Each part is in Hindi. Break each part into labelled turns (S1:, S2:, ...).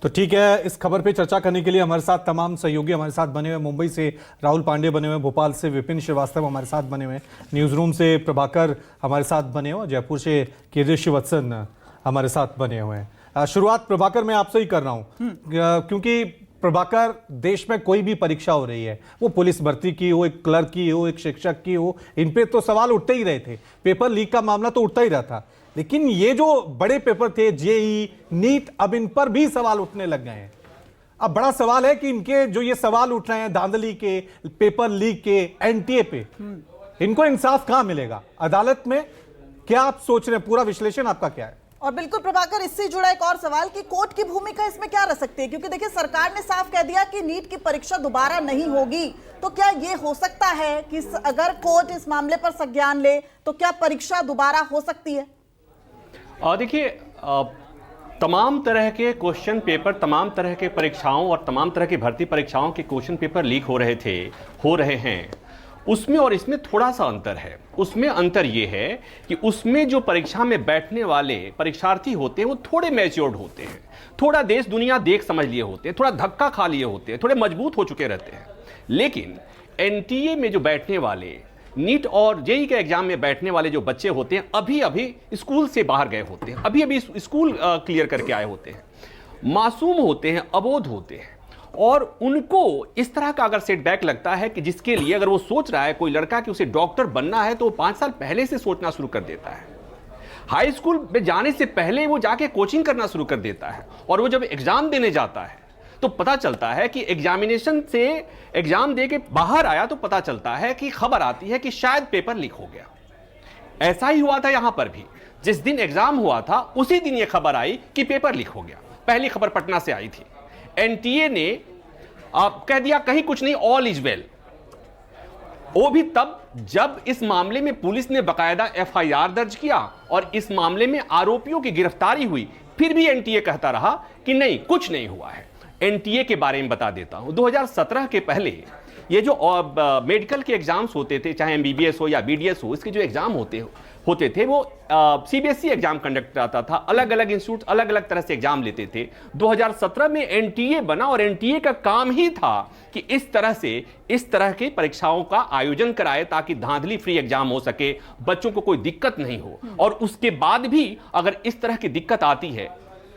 S1: तो ठीक है, इस खबर पे चर्चा करने के लिए हमारे साथ तमाम सहयोगी हमारे साथ बने हुए, मुंबई से राहुल पांडे बने हुए, भोपाल से विपिन श्रीवास्तव हमारे साथ बने हुए, न्यूज रूम से प्रभाकर हमारे साथ बने हुए, जयपुर से कीर्ति श्रीवत्सन हमारे साथ बने हुए हैं। शुरुआत प्रभाकर मैं आपसे ही कर रहा हूं, क्योंकि प्रभाकर, देश में कोई भी परीक्षा हो रही है, वो पुलिस भर्ती की हो, एक क्लर्क की हो, एक शिक्षक की हो, इन पे तो सवाल उठते ही रहे थे। पेपर लीक का मामला तो उठता ही रहा था, लेकिन ये जो बड़े पेपर थे, जेई, नीट, अब इन पर भी सवाल उठने लग गए हैं। अब बड़ा सवाल है कि इनके जो ये सवाल उठ रहे हैं धांधली के, पेपर लीक के, एनटीए पे, इनको इंसाफ कहां मिलेगा अदालत में? क्या आप सोच रहे हैं? पूरा विश्लेषण आपका क्या है?
S2: और बिल्कुल प्रभाकर, इससे जुड़ा एक और सवाल कि कोर्ट की भूमिका इसमें क्या रह सकती है, क्योंकि देखिए सरकार ने साफ कह दिया कि नीट की परीक्षा दोबारा नहीं होगी। तो क्या ये हो सकता है कि अगर कोर्ट इस मामले पर संज्ञान ले तो क्या परीक्षा दोबारा हो सकती है?
S3: देखिए, तमाम तरह के क्वेश्चन पेपर, तमाम तरह के परीक्षाओं और तमाम तरह की भर्ती परीक्षाओं के क्वेश्चन पेपर लीक हो रहे हैं। उसमें और इसमें थोड़ा सा अंतर है। उसमें अंतर ये है कि उसमें जो परीक्षा में बैठने वाले परीक्षार्थी होते हैं वो थोड़े मैच्योर्ड होते हैं, थोड़ा देश दुनिया देख समझ लिए होते हैं, थोड़ा धक्का खा लिए होते हैं, थोड़े मजबूत हो चुके रहते हैं। लेकिन एनटीए में जो बैठने वाले, नीट और जेई के एग्जाम में बैठने वाले जो बच्चे होते हैं, अभी अभी स्कूल से बाहर गए होते हैं, अभी अभी स्कूल क्लियर करके आए होते हैं, मासूम होते हैं, अबोध होते हैं, और उनको इस तरह का अगर सेटबैक लगता है कि जिसके लिए अगर वो सोच रहा है कोई लड़का कि उसे डॉक्टर बनना है, तो वो 5 साल पहले से सोचना शुरू कर देता है। हाई स्कूल में जाने से पहले वो जाके कोचिंग करना शुरू कर देता है, और वो जब एग्जाम देने जाता है तो पता चलता है कि एग्जामिनेशन से एग्जाम दे के बाहर आया तो पता चलता है कि खबर आती है कि शायद पेपर लीक हो गया। ऐसा ही हुआ था यहां पर भी। जिस दिन एग्जाम हुआ था उसी दिन यह खबर आई कि पेपर लीक हो गया। पहली खबर पटना से आई थी। एनटीए ने कह दिया कहीं कुछ नहीं, ऑल इज वेल। वो भी तब जब इस मामले में पुलिस ने बकायदा एफआईआर दर्ज किया और इस मामले में आरोपियों की गिरफ्तारी हुई, फिर भी एनटीए कहता रहा कि नहीं, कुछ नहीं हुआ है। एनटीए के बारे में बता देता हूं, 2017 के पहले ये जो मेडिकल के एग्जाम्स होते थे, चाहे एमबीबीएस हो या बीडीएस हो, इसके जो एग्जाम होते थे वो सीबीएसई एग्जाम कंडक्ट कराता था। अलग अलग इंस्टीट्यूट अलग अलग तरह से एग्जाम लेते थे। 2017 में एनटीए बना और एनटीए का काम ही था कि इस तरह की परीक्षाओं का आयोजन कराए ताकि धांधली फ्री एग्जाम हो सके, बच्चों को कोई दिक्कत नहीं हो। और उसके बाद भी अगर इस तरह की दिक्कत आती है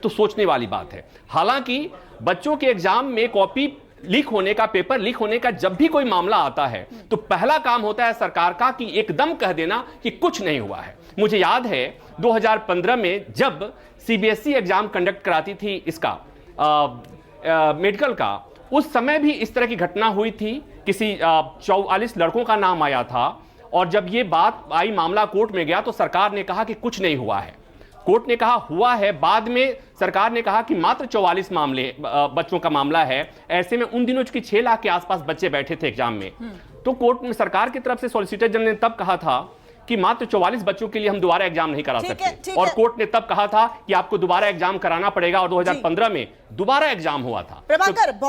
S3: तो सोचने वाली बात है। हालांकि बच्चों के एग्जाम में कॉपी लीक होने का, पेपर लीक होने का जब भी कोई मामला आता है तो पहला काम होता है सरकार का कि एकदम कह देना कि कुछ नहीं हुआ है। मुझे याद है 2015 में जब सीबीएसई एग्जाम कंडक्ट कराती थी इसका मेडिकल का, उस समय भी इस तरह की घटना हुई थी। किसी 44 लड़कों का नाम आया था, और जब ये बात आई, मामला कोर्ट में गया, तो सरकार ने कहा कि कुछ नहीं हुआ है। कोर्ट ने कहा हुआ है, बाद में सरकार ने कहा कि मात्र 44 मामले बच्चों का मामला है। ऐसे में उन दिनों चूंकि 6 लाख के आसपास बच्चे बैठे थे एग्जाम में, तो कोर्ट में सरकार की तरफ से सॉलिसिटर जनरल ने तब कहा था कि मात्र 44 बच्चों के लिए हम दोबारा एग्जाम नहीं करा सकते, और कोर्ट ने तब कहा था कि आपको दोबारा एग्जाम कराना पड़ेगा, और 2015 में दोबारा एग्जाम हुआ था।